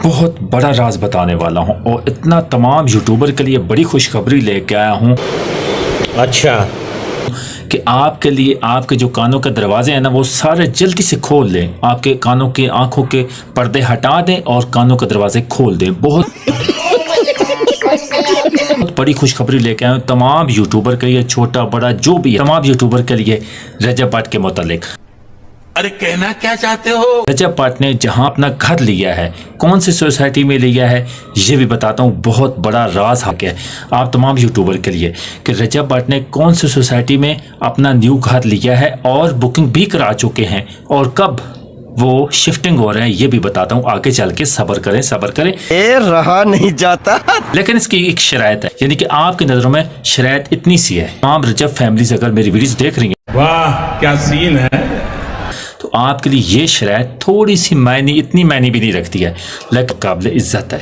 बहुत बड़ा राज बताने वाला हूँ और इतना तमाम यूट्यूबर के लिए बड़ी खुशखबरी लेके आया हूँ। अच्छा कि आपके लिए आपके जो कानों के दरवाजे हैं ना वो सारे जल्दी से खोल लें। आपके कानों के आंखों के पर्दे हटा दें और कानों के दरवाजे खोल दें। बहुत बड़ी खुशखबरी लेके आए हूँ तमाम यूट्यूबर के लिए, छोटा बड़ा जो भी है तमाम यूट्यूबर के लिए रजब भट्ट के मुतालिक। अरे कहना क्या चाहते हो? रजब भट्ट ने जहां अपना घर लिया है, कौन सी सोसाइटी में लिया है, ये भी बताता हूं। बहुत बड़ा राज है आप तमाम यूट्यूबर के लिए कि रजब भट्ट ने कौन सी सोसाइटी में अपना न्यू घर लिया है और बुकिंग भी करा चुके हैं और कब वो शिफ्टिंग हो रहे हैं ये भी बताता हूँ। आगे चल के सब्र करें रहा नहीं जाता। लेकिन इसकी एक शरायत है, यानी कि आपकी नजरों में शरायत इतनी सी है। तमाम रजब फैमिलीज अगर मेरी वीडियोस देख रही हैं, वाह क्या सीन है। तो आपके लिए ये शरायत थोड़ी सी मायने, इतनी मायने भी नहीं रखती है, लेकिन काबिल इज्जत है,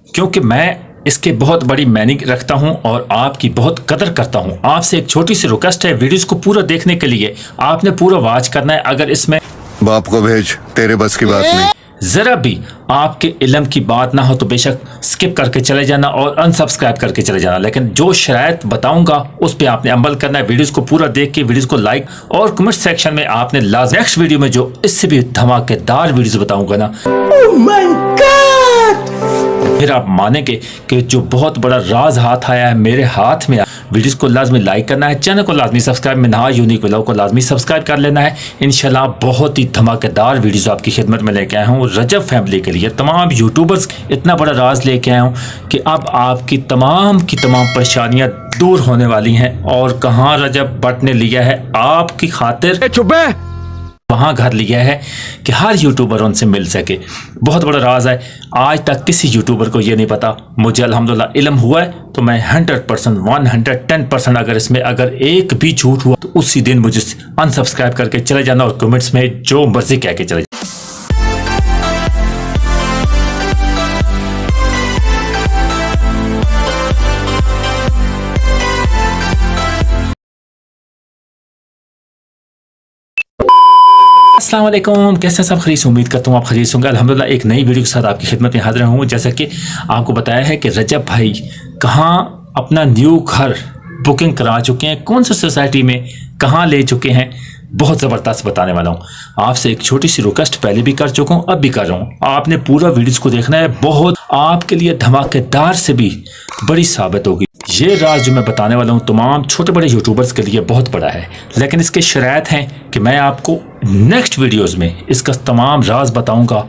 क्योंकि मैं इसके बहुत बड़ी मायने रखता हूं और आपकी बहुत कदर करता हूं। आपसे एक छोटी सी रिक्वेस्ट है, वीडियोस को पूरा देखने के लिए आपने पूरा वॉच करना है। अगर इसमें बाप को भेज, तेरे बस की बात नहीं। जरा भी आपके इल्म की बात ना हो तो बेशक स्किप करके चले जाना और अनसब्सक्राइब करके चले जाना, लेकिन जो शरायत बताऊंगा उस पे आपने अमल करना है। वीडियोस को पूरा देख के वीडियोस को लाइक और कमेंट सेक्शन में आपने लाजमी नेक्स्ट वीडियो में जो इससे भी धमाकेदार वीडियोस बताऊंगा ना, ओह माय गॉड, फिर आप मानेंगे कि जो बहुत बड़ा राज हाथ आया है मेरे हाथ में। वीडियोस को लाजमी लाइक करना है, चैनल को लाजमी सब्सक्राइब में नहा यूनिक व्लॉग को लाजमी सब्सक्राइब कर लेना है। इंशाल्लाह बहुत ही धमाकेदार वीडियोस आपकी खिदमत में लेके आया हूँ रजब फैमिली के लिए, तमाम यूट्यूबर्स। इतना बड़ा राज लेके आया हूँ कि अब आपकी तमाम की तमाम परेशानियां दूर होने वाली हैं। और कहाँ रजब भट्ट ने लिया है आपकी खातिर, वहाँ घर लिया है कि हर यूट्यूबर उनसे मिल सके। बहुत बड़ा राज है, आज तक किसी यूट्यूबर को ये नहीं पता। मुझे अल्हम्दुलिल्लाह इल्म हुआ है तो मैं 100% 110% अगर इसमें अगर एक भी झूठ हुआ तो उसी दिन मुझे अनसब्सक्राइब करके चले जाना और कमेंट्स में जो मर्जी कह के चले जाना। अस्सलाम वालेकुम, कैसे सब खरीद? उम्मीद करता हूँ आप खरीद होंगे। अल्हम्दुलिल्लाह एक नई वीडियो के साथ आपकी खिदमत में हाजिर हूँ। जैसा कि आपको बताया है कि रजब भाई कहाँ अपना न्यू घर बुकिंग करा चुके हैं, कौन सी सोसाइटी में कहाँ ले चुके हैं, बहुत ज़बरदस्त बताने वाला हूँ। आपसे एक छोटी सी रिक्वेस्ट पहले भी कर चुका हूँ, अब भी कर रहा हूँ, आपने पूरा वीडियोस को देखना है। बहुत आपके लिए धमाकेदार से भी बड़ी साबित होगी। ये राज जो मैं बताने वाला हूँ तमाम छोटे बड़े यूट्यूबर्स के लिए बहुत बड़ा है, लेकिन इसके शरायत हैं कि मैं आपको नेक्स्ट वीडियोस में इसका तमाम राज बताऊंगा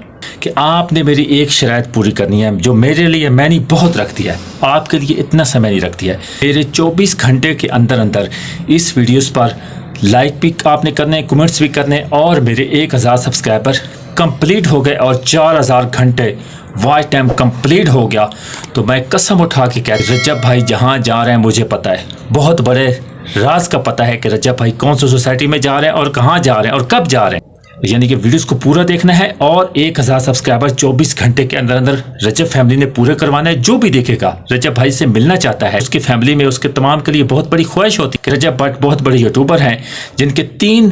कि आपने मेरी एक शरायत पूरी करनी है जो मेरे लिए मैंने बहुत रख दिया है, आपके लिए इतना समय नहीं रखती है। मेरे 24 घंटे के अंदर अंदर इस वीडियोस पर लाइक भी आपने करने, कमेंट्स भी करने और मेरे 1000 सब्सक्राइबर कंप्लीट हो गए और 4000 घंटे वॉच टाइम कंप्लीट हो गया। तो मैं कसम उठा के कह, रजब भाई जहाँ जा रहे हैं मुझे पता है, बहुत बड़े राज का पता है कि रजब भाई कौन सी सोसाइटी में जा रहे हैं और कहाँ जा रहे हैं और कब जा रहे हैं। यानी कि वीडियोस को पूरा देखना है और 1000 सब्सक्राइबर 24 घंटे के अंदर अंदर रजब फैमिली ने पूरे करवाना है। जो भी देखेगा रजब भाई से मिलना चाहता है, उसकी फैमिली में उसके तमाम के लिए बहुत बड़ी ख्वाहिश होती है कि रजब भट्ट बहुत बड़े यूट्यूबर हैं जिनके 3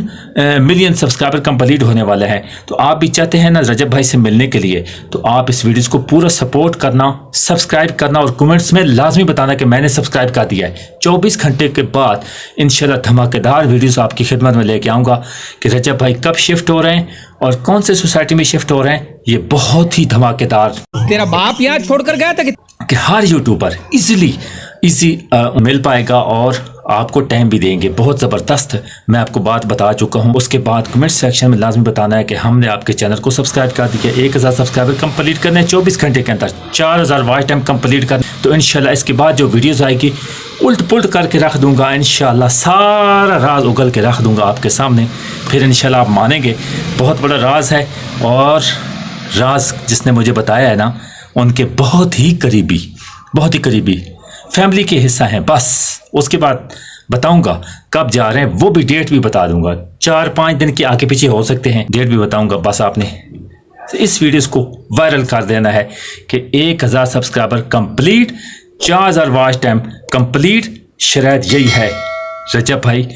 मिलियन सब्सक्राइबर कंप्लीट होने वाले हैं। तो आप भी चाहते हैं ना रजब भाई से मिलने के लिए, तो आप इस वीडियोस को पूरा सपोर्ट करना, सब्सक्राइब करना और कमेंट्स में लाजमी बताना कि मैंने सब्सक्राइब कर दिया है। 24 घंटे के बाद इंशाल्लाह धमाकेदार वीडियोस आपकी खिदमत में लेके आऊँगा कि रजब भाई कब शिफ्ट हो रहे हैं और कौन से सोसाइटी में शिफ्ट हो रहे हैं। ये बहुत ही धमाकेदार, तेरा बाप यहाँ छोड़कर गया था कि हर यूट्यूबर इजी मिल पाएगा और आपको टाइम भी देंगे। बहुत ज़बरदस्त मैं आपको बात बता चुका हूँ। उसके बाद कमेंट सेक्शन में लाजमी बताना है कि हमने आपके चैनल को सब्सक्राइब कर दिया। 1000 सब्सक्राइबर कंप्लीट करने 24 घंटे के अंदर, 4000 वॉच टाइम कंप्लीट करने। तो इंशाल्लाह इसके बाद जो वीडियोस आएगी उल्ट पुल्ट करके रख दूंगा, इंशाल्लाह सारा राज उगल के रख दूंगा आपके सामने। फिर इंशाल्लाह आप मानेंगे बहुत बड़ा राज है। और राज जिसने मुझे बताया है ना, उनके बहुत ही करीबी फैमिली के हिस्सा हैं। बस उसके बाद बताऊंगा कब जा रहे हैं, वो भी डेट भी बता दूंगा। 4-5 दिन के आगे पीछे हो सकते हैं, डेट भी बताऊंगा। बस आपने इस वीडियोस को वायरल कर देना है कि 1000 subscriber complete, 4000 watch time complete. शरायत यही है रजब भाई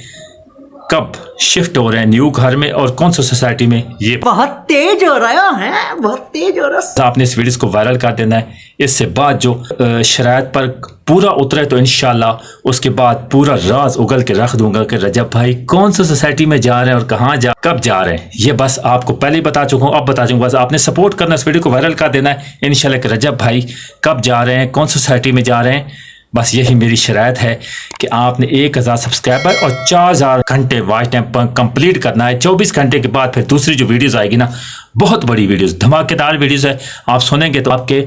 कब शिफ्ट हो रहे हैं न्यू घर में और कौन सी सोसाइटी में, ये बहुत तेज हो रहा है, बहुत तेज हो रहा है। आपने इस वीडियो को वायरल कर देना है। इससे बाद जो शराइत पर पूरा उतरे तो इंशाल्लाह उसके बाद पूरा राज उगल के रख दूंगा कि रजब भाई कौन सी सोसाइटी में जा रहे हैं और कहाँ कब जा रहे हैं। ये बस आपको पहले ही बता चुका हूँ, अब बता चुका हूँ। बस आपने सपोर्ट करना, इस वीडियो को वायरल कर देना है इंशाल्लाह कि रजब भाई कब जा रहे हैं, कौन सोसाइटी में जा रहे हैं। बस यही मेरी शराइत है कि आपने 1000 सब्सक्राइबर और 4000 घंटे वॉच टाइम कंप्लीट करना है। 24 घंटे के बाद फिर दूसरी जो वीडियोस आएगी ना, बहुत बड़ी वीडियोस, धमाकेदार वीडियोस है। आप सुनेंगे तो आपके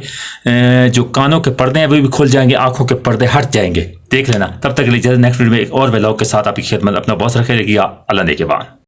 जो कानों के पर्दे हैं वो भी खुल जाएंगे, आंखों के पर्दे हट जाएंगे। देख लेना। तब तक के लिए नेक्स्ट वीडियो में एक और व्लॉग के साथ आपकी खिदमत। अपना बहुत रखे रहिएगा। अल्लाह ने के बाद।